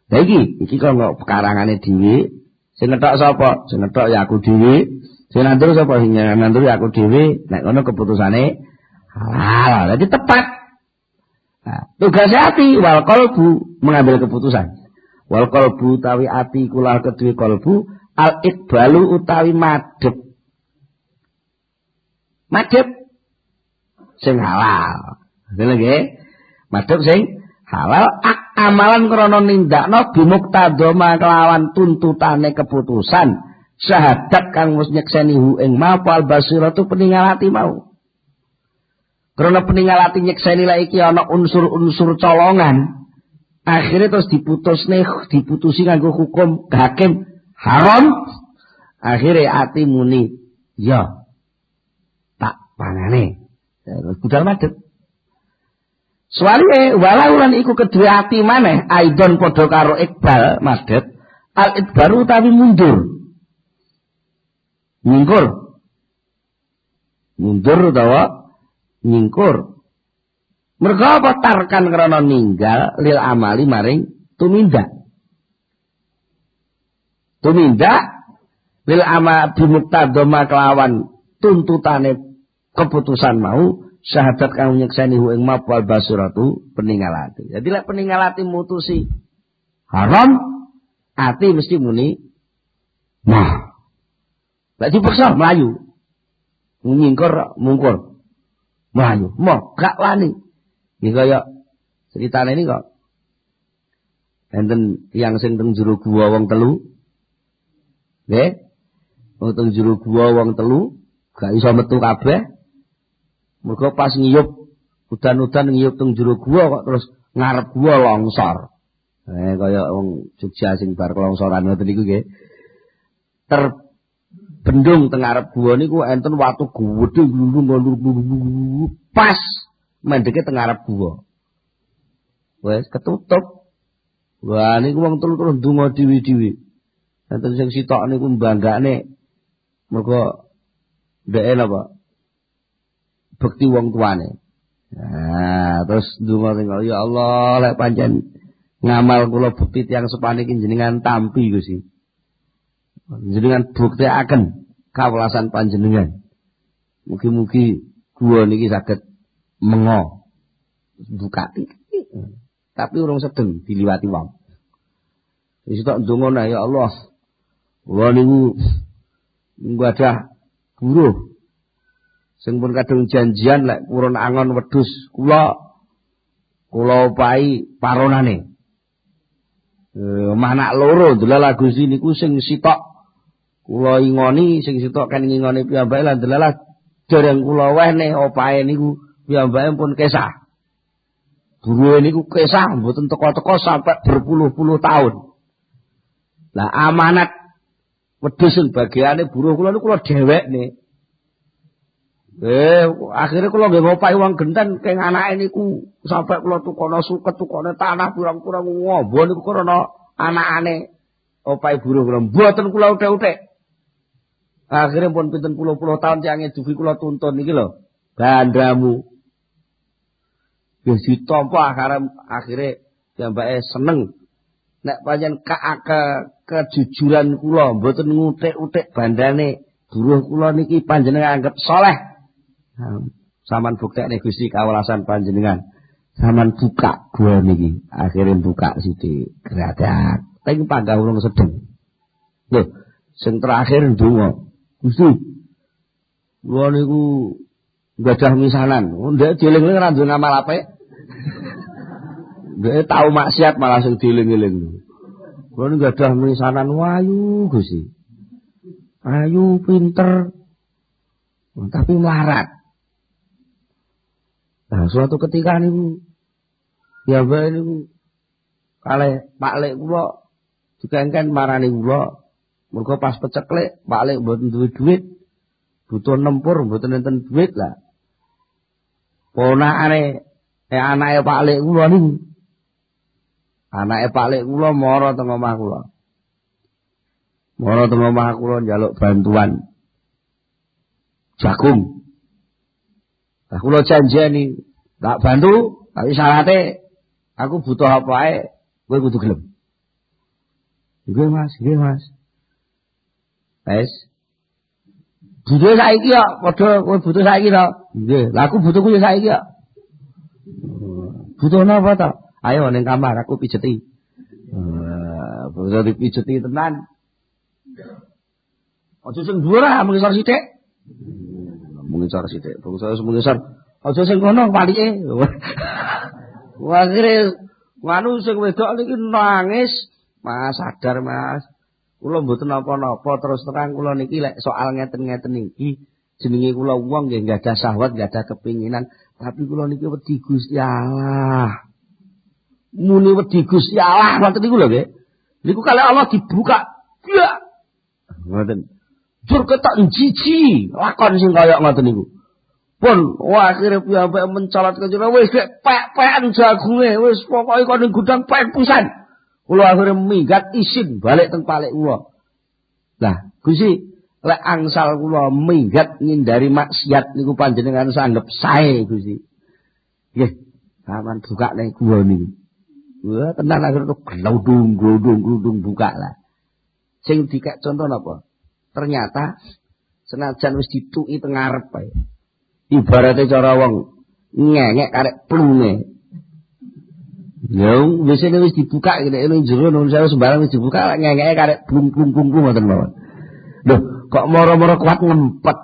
Lah iki kok nggak perkarangane dhewe. Sing ngetok sapa? Sing ngetok ya aku dhewe. Sing nandur sapa? Sing nandur ya aku dhewe. Nek ngono keputusane halal. Jadi tepat. Nah, tugas ati wal qalbu mengambil keputusan. Wal qalbu utawi ati kula kedue qalbu al iqbalu utawi madhep. Madhep sing halal. Dene nggih. Madhep sing halal amalan krana nindakno bimuktadoma kelawan tuntutane keputusan syahadat kang wis nyekseni hu ing mapal basiratu peningalati mau. Krana peningalati nyekseni la iki ana unsur-unsur colongan. Akhire terus diputusi nganggo hukum hakim haram. Akhire ati muni ya tak pangane. Budal madhep. Suwalihe walaulan iku kedua ati maneh aidon padha karo iqbal madhep al idbaru utawi mundur utawa nyingkur mergo apa tarkan krana ninggal lil amali maring tumindak lil ama bimuktadoma kelawan tuntutane keputusan mau syahadat kang nyekseni hu ing mapal basiratu peningalati. Jadi lek peningalati mutusi haram, ati mesti muni nah. Lek dipaksa mlayu. Nyingkur mungkur. Mlayu, mau gak wani. Iki kaya ceritane ini kok. Enten tiyang sing teng jero gua wong telu. Nggih. Wong teng jero gua wong telu gak iso metu kabeh. Mergo pas ngiyup udan-udan ngiyup teng jero gua kok terus ngarep gua longsor. Kaya wong Jogja sing bar kelongsoran ngoten niku nggih. Terbendung teng ngarep gua niku enten watu gedhe glundung pas mendeke teng ngarep gua. Wes ketutup. Wah niku wong telu terus ndonga dhewe-dhewe. Enten sing sitok niku mbanggane mergo dhek napa? Bekti wong tuane. Nah, terus ndonga tinggal ya Allah lek pancen ngamal kula bekti tiyang sepane iki jenengan tampi Gusti. Jenengan buktekaken kawelasan panjenengan. Mugi-mugi gua niki saged mengo. buka tapi urung sedeng diliwati wong. Wis tok ndonga ya Allah. Kula niku nggadah buruh sing pun kadung janjian lek purun angon wedhus kula opahi paronane. Manak loro delalah Gusti niku sing sitok kula ingoni sing sitok kan ngingoni piyambake lan delalah dereng kula wehne opahe niku piyambake pun kesah. Buruhe niku kesah mboten teko-teko sampai berpuluh-puluh tahun. Lah amanat wedhus sing bagiane buruh kula niku kula dhewekne. Akhirnya kula nggih ngopahi wong genten keng anake niku sampai kula tukono suket tukone tanah pirang-pirang ngombo niku karena anakane opahi buruh kula mboten kula utek-utek. Akhirnya pun pinten puluh-puluh tahun tiange dugi kula tuntun niki lho. Bandamu. Wis ditampa akhirnya piyambake seneng nek pancen kejujuran kula mboten ngutik-utik bandane buruh kula niki panjenengan anggap saleh. Saman buktekne Gusti kawelasan panjenengan. Saman buka gua niki. Akhire buka sithik gradak. Teng panggah urung sedeng. Lho, sing terakhir ndonga. Gusti. Kula niku gadah misanan. Ndek dieling-eling ora duwe ngamal apik. Ndek tau maksiat malah sing dieling-eling. Kula niku gadah misanan wayu Gusti. Ayu pinter. Tapi melarat. Nah, suatu ketika niku ya bae niku kalih Pak Lek kula dikengken marani kula mergo pas peceklek Pak Lek mboten duwe duit butuh nempur mboten enten duit lah ponakane anake Pak Lek kula niku anake Pak Lek kula mara teng omah kula njaluk bantuan jagung. Lah kula janjeni tak bantu, tapi syaratnya aku butuh apa ae, kowe kudu gelem. Nggih Mas. Wes. Butuh saiki kok, padha kowe butuh saiki to. Nggih, lah aku butuhku ya saiki kok. Butuh napa to? Ayo ning kamar aku pijeti. Bisa dipijeti tenan. Aja sing dhuwur ah, mengisor sithik. Mengisor sithik. Bangsa wis mengisor. Aja sing ngono palike. Akhire wanu sing wedok niki nangis, Mas sadar Mas. Kula mboten napa-napa terus terang kula niki lek soal ngeten-ngeten niki jenenge kula wong nggih gadah syahwat, gadah kepinginan, tapi kula niki wedi Gusti Allah. Muni wedi Gusti Allah ngoten niku lho nggih. Niku kalih Allah dibuka. Ya. Ngoten. Jur ketok jiji lakon sing kaya ngoten niku. Pun akhire piyambake mencolot ke jero wis pek-pekan jagunge wis pokoke kok ning gudang pek pisan. Kula akhire minggat isin balik teng palek kula. Lah, Gusti, lek angsal kula minggat ngindari maksiat niku panjenengan sanggep sae, Gusti. Nggih, sampean buka ning kula niku. Wah, tenan akhire glodung buka lah. Sing dikek contoh napa? Ternyata senajan wis dituki teng ngarep ae. Ibaratnya cara wong ngengek karek plunge. Ya wis wis dibuka ngene ning jero nun saya sembarang wis dibuka ngengeke karek plung-plung ngoten mawon. Lho, kok moro-moro kuat ngempet.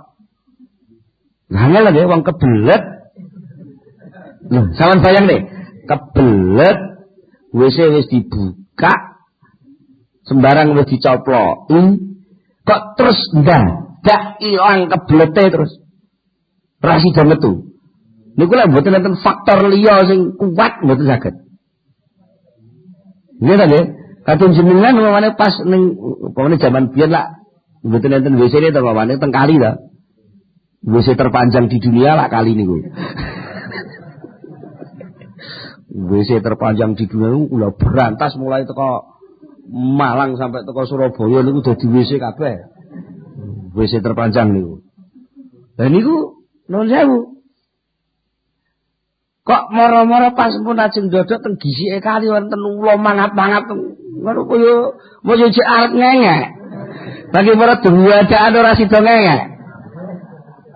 Ngangel lho wong kebelet. Lho, sampean bayang nih, kebelet wis dibuka sembarang wis dicoploki kok terus ndak ilang kebelete terus. Rasida metu. Niku lek mboten enten faktor liya sing kuat mboten saged. Nggih ta nggih? Kadung jenengan umpamane pas ning umpamane jaman biyen lah mboten enten WC-ne to umpamane teng kali ta. WC terpanjang di dunia lah kali niku. WC terpanjang di dunia niku kula berantas mulai teko Malang sampai teko Surabaya niku dadi WC kabeh. WC terpanjang niku. Lah niku nuwun sewu. Kok moro-moro pas pun ajeng dodok teng gisike kali wonten ula mangap-mangap ngono kaya moyo jek arep ngengek. Bagi para duwadaan ora sida ngengek.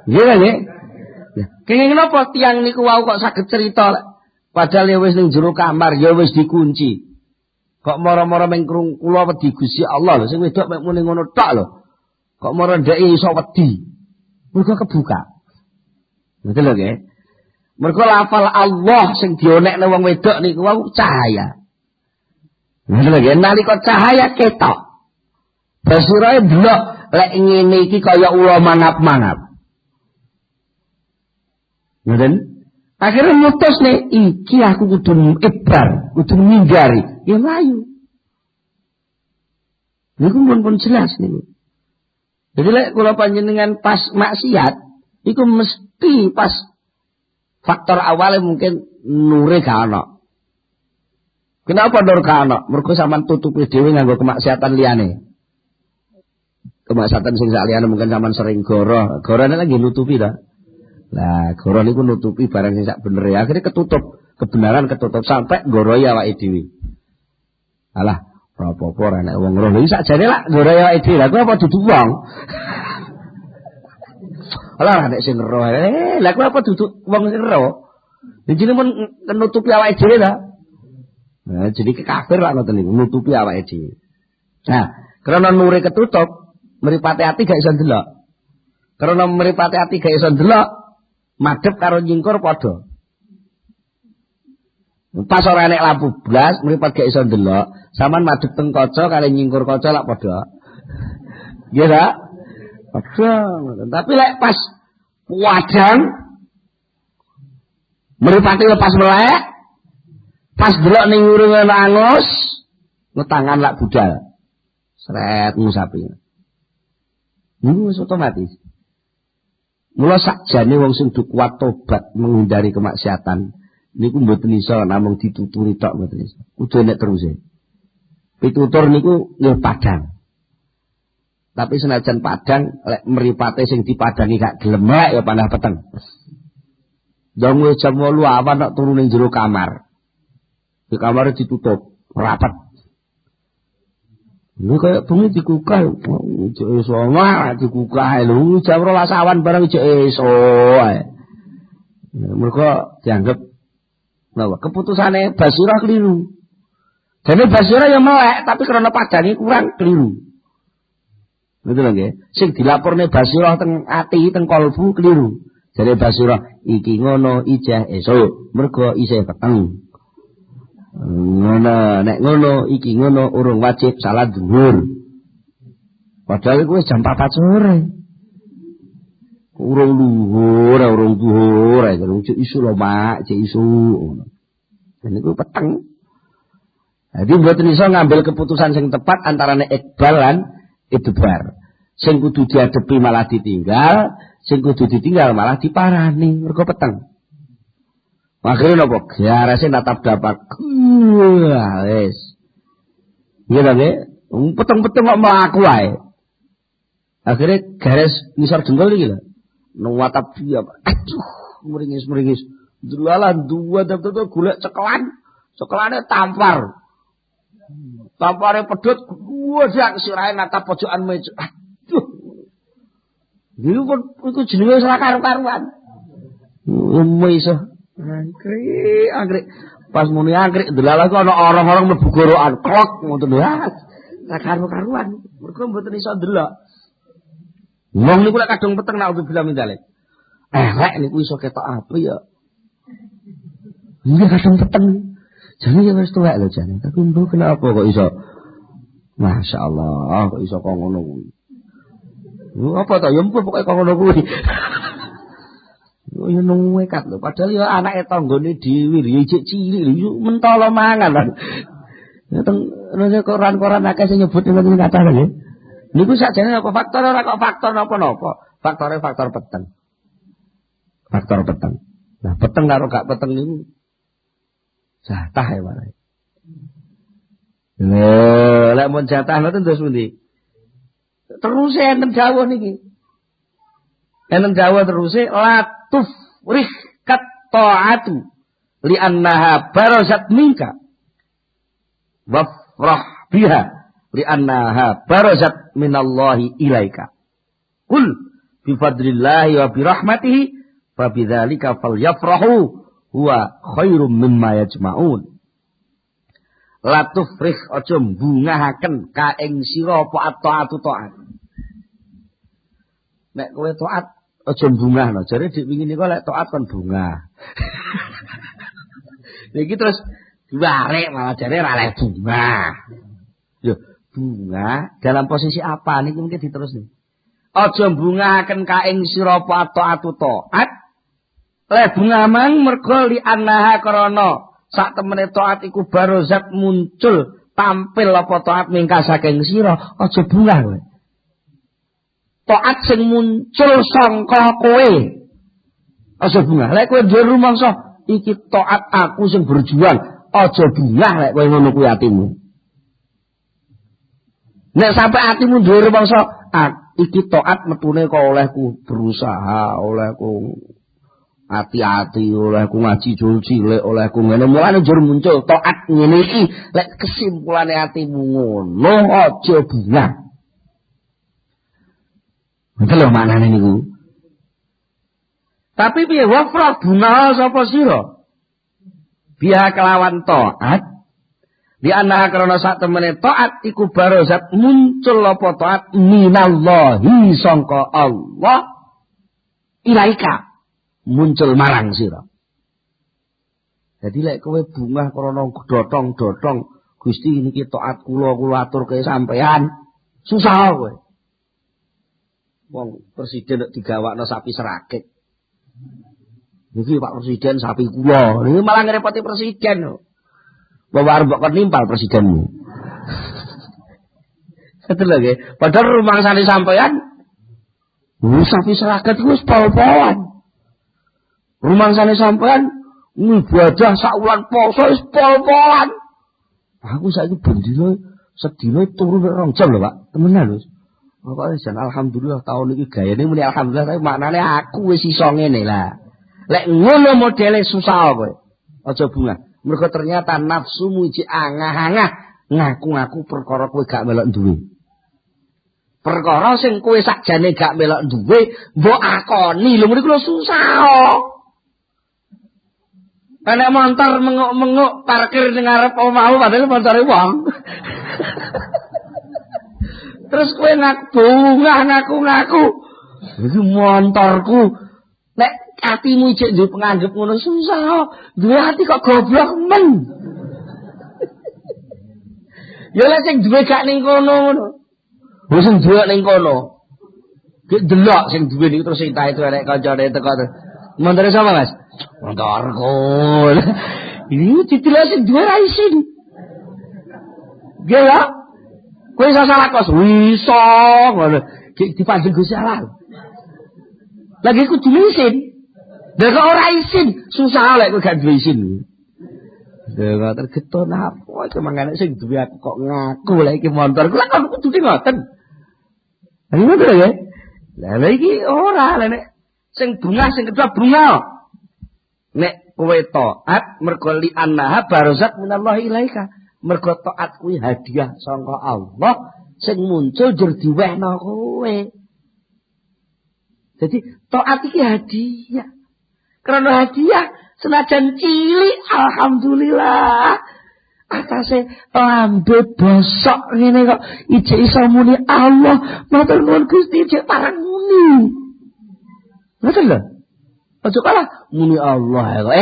Nggih nggih. Kenging napa tiyang niku wau kok saged cerita Padahal ya wis ning jero kamar, ya wis dikunci. Kok mara-mara meng kula wedi Gusti Allah lho, sing wedok mek muni ngono tok lho. Kok mara ndeke iso wedi. Mergo kebuka. Betul lho nggih. Mergo lafal Allah sing dionekne wong wedok niku wau cahaya. Betul lho nggih, nalika cahaya ketok. Basirae delok lek ngene iki kaya ula mangap-mangap. Ngoten? Akhirnya mutus nih, iki aku kudu ibar, kudu minggari, ya mlayu. Niku pun jelas niku. Jadi lek kula panjenengan pas maksiat, iku mesti pas faktor awalnya mungkin nure gak ana. Kenapa nur gak ana? Mergo sampean tutupi dhewe nganggo kemaksiatan liyane. Kemaksiatan sing sak liyane mungkin sampean sering goro, gorone lagi nutupi ta. Lah, goro niku nutupi barang sing sak bener ya. Akhirnya ketutup, kebenaran ketutup sampai goroi awake dhewe. Alah, ora apa-apa ora nek wong roh iki sakjane lak goroi awake dhewe. Lah kuwi apa dudu wong? Alah nek sing roh, lah kuwi apa dudu wong sing roh? Jenenge mun nutupi awake dhewe ta. Nah, jadi kafir lak ngoten niku, nutupi awake dhewe. Nah, karena nure ketutup, mripate ati gak iso ndelok. Karena mripate ati gak iso ndelok, madhep karo nyingkur padha. Pas ora enek lampu blas, mripat gak iso ndelok, sampean madhep teng kaca karo nyingkur kaca lak padha. Nggih ta? Padha. Tapi lek pas wadang mripate lepas melek, pas delok ning urung ana angus, ngetangan lak budal. Sret ngusapi. Niku wis otomatis. Mula sakjane wong sing kuat tobat menghindari kemaksiatan niku mboten iso namung dituturi tok mboten iso. Kudu nek terus. Pitutur niku nggih padang. Tapi senajan padang lek mripate sing dipadangi gak gelem ya panah peteng. Dong wis jam 8 awan nek turu ning jero kamar. Di kamar ditutup rapat. Lho kaya bengi dikukah, ijo iso ngah dikukah lho jam 12 awan barang ijo iso ae. Mergo dianggap napa keputusane Basirah keliru. Dene Basirah ya melek tapi karena padange kurang keliru. Betul nggih? Sing dilaporne Basirah teng ati teng kalbu keliru. Jare Basirah iki ngono ijeh esuk mergo isih peteng. Ngono, nek ngono iki ngono urung wajib salat zuhur. Padahal iku wis jam 4 sore. Urung zuhur, urung isu lho, Mak, cek isu. Dan iku peteng. Jadi mboten iso ngambil keputusan sing tepat antarane iqbal lan idbar. Sing kudu diadepi malah ditinggal, sing kudu ditinggal malah diparani, mergo peteng. Akhirnya nopo garase natap dapat. Wes. Iya ta nggih? Peteng-peteng kok mlaku ae. Akhirnya garis ngisor jengkol iki lho. Nuwatap dia. Aduh, meringis-meringis. Dulalan dua dap-dap golek cekelan. Cekelane tampar. Tampare pedhot gua sak sirahe natap pojokan meja. Aduh. Iku jenenge ora karo-karuan. Iso Anggrek. Pas muni anggrek delala ku ana orang-orang mlebu gorokan klok ngoten lho. Ra karo-karuan. Mergo mboten iso ndelok. Wong niku lek kadung peteng nek bilang mindale. Rek niku iso ketok apa ya? Iya kadung peteng. Jane ya wis tuwek lho jane. Tapi mbok kenapa kok iso? Masya Allah, kok iso kok ngono kuwi. Apa ta? Ya mbok pokoke kok ngono kuwi. Ya nekat lho, padahal ya anake tanggane dhewe ya cek cilik lho, mentolo mangan lho. Ya teng koran-koran akeh sing nyebut ngoten kata lho. Niku sakjane apa faktor ora kok faktor napa-napa. Faktore faktor peteng. Faktor peteng. Nah, peteng karo gak peteng niku jatah ya wae. Lek mun jatah ngoten terus pundi? Terus enten dawuh niki. Enten dawuh terus latuf rihkat ta'atu li annaha barazat minka wafrah biha li annaha barazat minallahi ilaika. Qul bi fadlillahi wa bi rahmatihi fa bidzalika falyafrahu huwa khairum mimma yajma'un. La tufrih aja bungahaken ka ing sira apa taatu taat. Nek kowe taat aja bungahno. Jare dik wingi niku lek taat kon bungah. Iki terus diwarek malah jare ora lek bungah. Yo bunga dalam posisi apa niki mungkin diterus nih. Aja bungahaken ka ing sira apa taatu taat. Lek bunga mang mergo li annaha krana sak temene taat iku barozat muncul tampil apa taat mingka saking sira aja bungah kowe. Taat sing muncul sangka kowe aja bungah. Lek kowe duwe rumangsa iki taat aku sing berjuang aja bungah lek kowe ngono kuwi atimu. Nek sampe atimu duwe rumangsa iki taat metune kok olehku berusaha olehku hati-hati olehku ngaji jul cilik olehku ngene mulane njur muncul taat ngene iki lek kesimpulane atimu ngono aja bungah. Ngoten lho maknane niku. Tapi piye wafrah bunga sapa sira? Biha kelawan taat di anna karena sak temene taat iku barozat muncul apa taat minallahi sangka Allah ilaika muncul marang sira. Jadi lek kowe bungah krana dotong-dotong Gusti niki taat kula aturke sampean susah kowe. Wong presiden nek digawakno sapi serakit. Niki Pak Presiden sapi kula. Niki malah ngrepoti presiden lho. Bawa arep kok nimpal presidenmu. Betul lho nggih. Padahal rumangsane sampean sapi serakit wis pol-polan. Rumangsane sampean ibadah sak wulan poso wis pol-polan. Aku saiki bendina sedina turu nek 2 jam lho, Pak. Temenan lho. Pokoke jan alhamdulillah tahun iki gayane muni alhamdulillah tapi maknane aku wis iso ngene lah. Lek ngono modele susah kowe. Aja bungah. Mergo ternyata nafsumu iki angah-angah ngaku-ngaku perkara kowe gak melok duwe. Perkara sing kowe sakjane gak melok duwe mbok akoni lho mriku susah. Nek montor menguk-menguk parkir ning ngarep omahmu padahal montore wong. Terus kowe ngaku-ngaku. Iki montorku. Nek atimu jek duwe penganggep ngono susah. Duwe ati kok goblok men. Ya lek sing duwe gak ning kono ngono. Wis sing duwe ning kono. Ki delok sing duwe niku terus entah itu nek kancane teko. Montore sapa, Mas? Montorku. Ini titilah sing duwe ra isin. Nggih ya? Kowe iso salah kos iso ngono. Dipanggil Gusti Allah. Lagi kudu isin. Nek ora isin, susah lek kowe gak duwe isin. Dewa tergeton apa cemangane sing duwe aku kok ngaku lek iki montor. Lah kan kudu ngoten. Lah ngono ya. Lah iki ora nek sing bunga sing kedua bunga. Nek kowe taat mergo li annaha barozat minallahi ilaika. Mergo taat kuwi hadiah saka Allah sing muncul jur diwehno kowe. Jadi taat iki hadiah. Karena hadiah senajan cilik alhamdulillah. Atase lambe bosok ngene kok ijek iso muni Allah, matur nuwun Gusti ijek parang muni. Betul lho? Aja kalah muni Allah kok.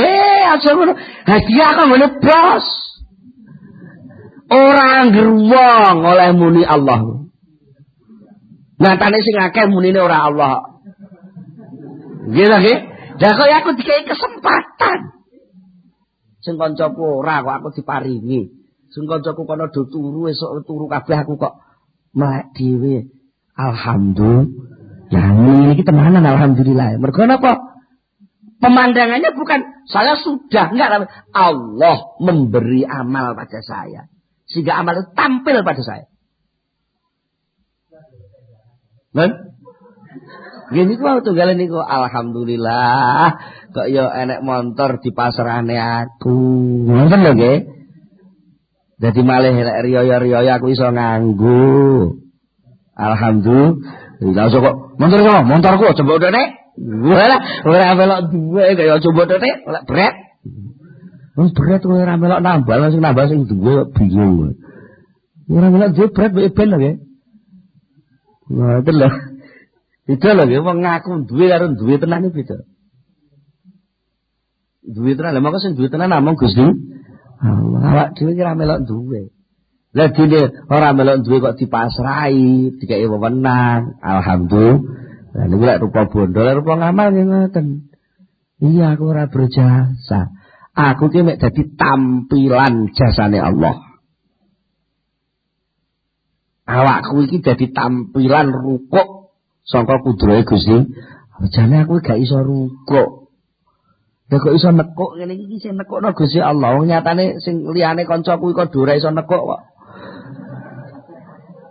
Aja ngono. Hadiah kok ngene bos. Orang geruwong oleh muni Allah. Nyatane sing akeh munine ora Allah. Nggih ta nggih? Lah kok aku dikai kesempatan. Sing kancaku ora kok aku diparingi. Sing kancaku kono do turu esuk turu kabeh aku kok melek dhewe. Alhamdulillah. Ya iki temenan alhamdulillah. Mergo napa? Pemandangannya bukan saya sudah enggak, Allah memberi amal pada saya. Sehingga amal itu tampil pada saya. Kan? Gini kok tunggal niku alhamdulillah kok yo enek motor di pasarane aku. Ngoten lho nggih. Dadi malih nek riyo-riyo aku iso nganggo. Alhamdulillah kok montorku coba ndene. Ora melok duwe kaya coba ndene lek bret Wis berat kowe ora melok nambal sing duwe bingung. Ora melok duwe berat ben lho nggih. Ngoten lho. Itu lho nggih wong ngaku duwe karo duwe tenan iki beda. Duwe tenan lha moko sing duwe tenan namung Gusti Allah. Awak dhewe ora melok duwe. Lah dene ora melok duwe kok dipasrahi, dikeki wewenang. Alhamdulillah. Lah niku lek rupa bondo, lek rupa ngamal nggih ngoten. Iya aku ora berjasa. Aku ki mek dadi tampilan jasane Allah. Awakku iki dadi tampilan rukuk saka kudrohe Gusti. Jane aku gak iso rukuk. Lah kok iso nekuk ngene iki sing nekukno Gusti Allah. Wong nyatane sing liyane kancaku kok ora iso nekuk kok.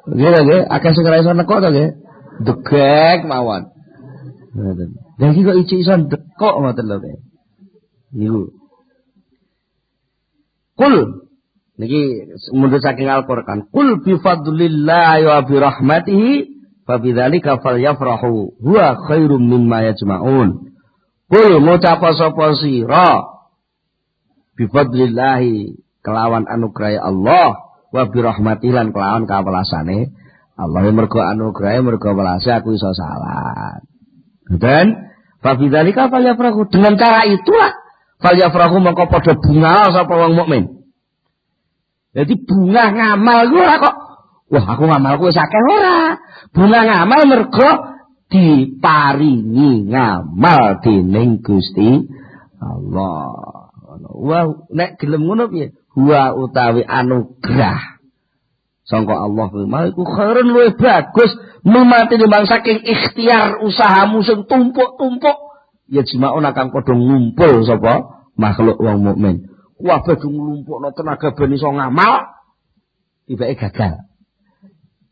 Nggih, akeh sing ora iso nekuk to nggih. Degek mawon. Ngoten. Lah iki kok iso nekuk ngoten lho nggih. Niku. Qul niki mundur saking Al-Qur'an. Qul bi fadlillahi wa bi rahmatihi fa bidzalika falyafrahu huwa khairum mimma yajma'un. Qul ngucap sapa sira bi fadlillahi kelawan anugerah Allah wa bi rahmatihi lan kelawan kawelasane Allah mergo anugerah mergo welase aku iso salat. Dan fa bidzalika falyafrahu dengan cara itulah falyafrahu mongko padha bunga sapa wong mukmin. Jadi bunga ngamal ku ora kok wah aku ngamalku wis akeh ora. Bunga ngamal mergo diparingi ngamal dening Gusti Allah. Wah nek gelem ngono piye? Wa utawi anugerah sangka Allah kuwi mau iku khairun luwih bagus mimati timbang saking ikhtiar usahamu sing tumpuk-tumpuk ya jimaun akan padha ngumpul sapa makhluk wong mukmin. Kabeh nglumpukno tenaga ben iso ngamal tibake gagal.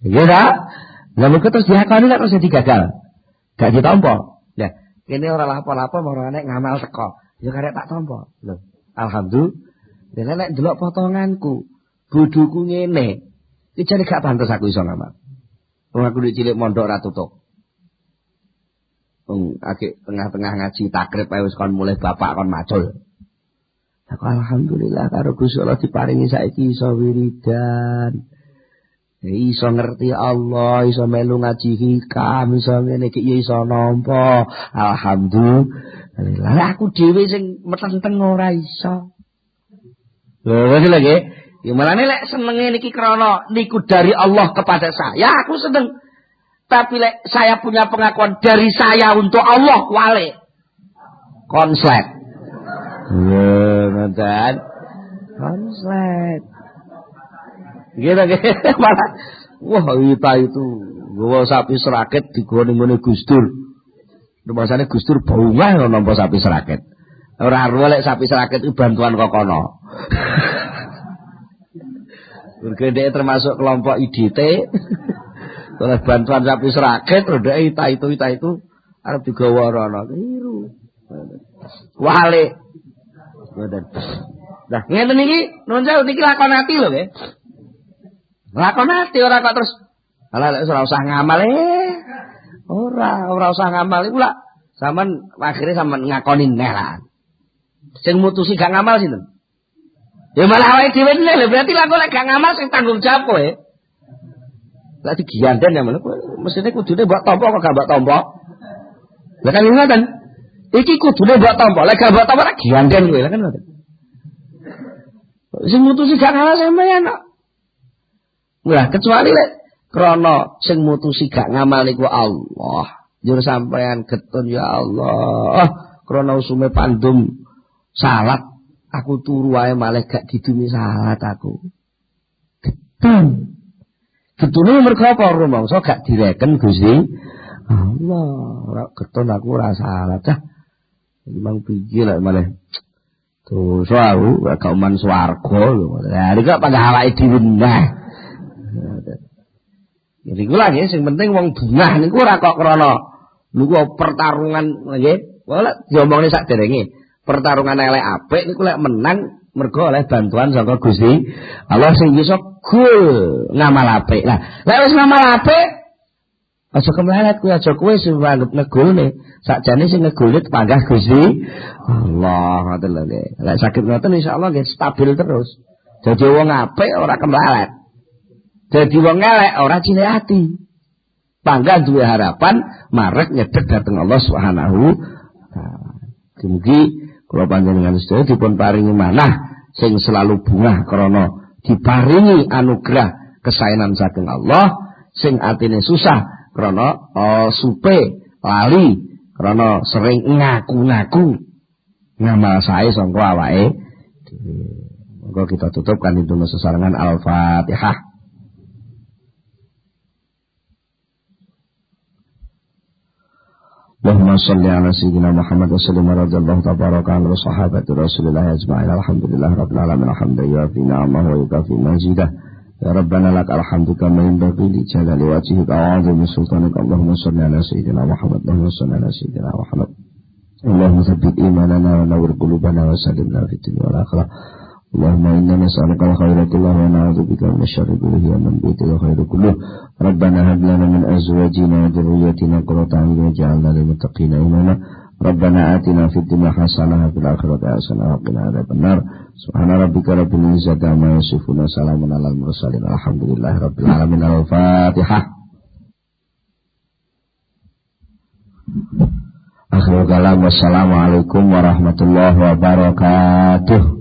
Iya ta? Lah mengko terus diakoni nek terus digagal. Gak ditampa. Lah kene ora lapo-lapo marang nek ngamal teko. Ya karek tak tampa. Lho, alhamdulillah. Nek delok potonganku, bodhoku ngene. Iki jane gak pantes aku iso ngamal. Wong aku cilik mondok ora tutup. Wong akeh tengah-tengah ngaji takrib ae wis kon mulai bapak kon macul. Aku alhamdulillah karo Gusti Allah diparingi saiki iso wiridan. Iso ngerti Allah, iso melu ngaji hikam, iso ngene iki iso nampa. Alhamdulillah. Lah aku dhewe sing metenteng ora iso. Lho ngene lho nggih. Ya malane lek senenge niki krana niku dari Allah kepada saya, aku seneng. Tapi lek saya punya pengakuan dari saya untuk Allah wale. Konslet. Ngoten. Konslet. Gitu. Malah wah kita itu gowo sapi seraket digone ngene Gusdur. Rumasane Gusdur baungah nampa sapi seraket. Ora ora lek sapi seraket itu bantuan kok kono. Bergede termasuk kelompok IDT. Oleh bantuan sapi seraket rodake ita itu arep digawa rono. Keliru. Wale. Nah, ngeten iki nuwun sewu niki lakonati lho nggih. Lakonati ora kok terus ala ora usah ngamal ora usah ngamal iku lak sampean akhire sampean ngakoni neh lah. Sing mutusi gak ngamal sinten? Ya malah awake dhewe lho berarti lak kok gak ngamal sing tanggung jawab kowe. Lah digianden ya men mesine kudune mbok tampa kok gak mbok tampa. Lah kan ngoten. Iki kudune mbok tampa, lek gak mbok tampa tak gianden kowe lah kan ngoten. Sing mutusi gak ngamal sampeyan kok. Nah, kecuali lek krana sing mutusi gak ngamal niku Allah. Njur sampean getun ya Allah. Krana usume pandum salat aku turu wae malah gak didumi salat aku. Getun. Getune mergo apa rumangsa gak direken Gusti Allah. Ora getun aku ora salat cah. Memang piye lek malah dosa aku gak uman swarga lho. Lah iki kok panggah awake dhewe nah. Jadi kula nggih sing penting wong bungah niku ora kok krana niku pertarungan nggih. Wala diomongne sakderenge. Pertarungan elek apik niku lek menang mergo oleh bantuan saka Gusti Allah sing iso gol ngamal apik. Lah lek wis ngamal apik Aja kemlelet kuwi, aja kowe sing anggap ngegulne. Sakjane sing ngegulne panggah Gusti Allah, ngoten lho nggih. Lek saged ngoten insyaallah nggih stabil terus. Dadi wong apik ora kemlelet. Dadi wong elek ora cilik ati. Panggah duwe harapan marek nyedhek dhateng Allah Subhanahu wa taala. Mugi kula panjenengan sedaya dipun paringi manah sing selalu bungah krana diparingi anugerah kesaenan saking Allah, sing atine susah krana supe lali krana sering ngaku-ngaku ngamal sae sangka awake dhewe. Monggo kita tutup kanthi donga sesarengan Al-Fatihah. Allahumma shalli ala sayyidina Muhammad wa sallim radhiyallahu tabaraka an sahabati Rasulillah ajma'in. Alhamdulillah rabbil alamin. Alhamdulillah fi ni'amahu wa yukafi majidah. Ya Rabbana lakal hamdu kama yanbaghi li jalali wajhika wa 'azimi sultanika. Allahumma shalli ala sayyidina Muhammad. Allahumma shalli ala sayyidina Muhammad. Allahumma thabbit imanana wa nawwir qulubana wa salimna fid dunya wal akhirah. Allahumma inna nas'aluka al-khayra kullahu wa na'udzubika min syarri kullihi wa min bi'til khayri kullihi. Rabbana hab lana min azwajina wa dhurriyyatina qurrata a'yun waj'alna lil muttaqina imama. Rabbana atina fid dunya hasanah wa fil akhirati hasanah wa qina adzabannar. Subhana rabbika rabbil izzati amma yasifun wa salamun alal mursalin. Alhamdulillahi rabbil alamin. Al-Fatihah. Akhirul kalam. Wassalamualaikum warahmatullahi wabarakatuh.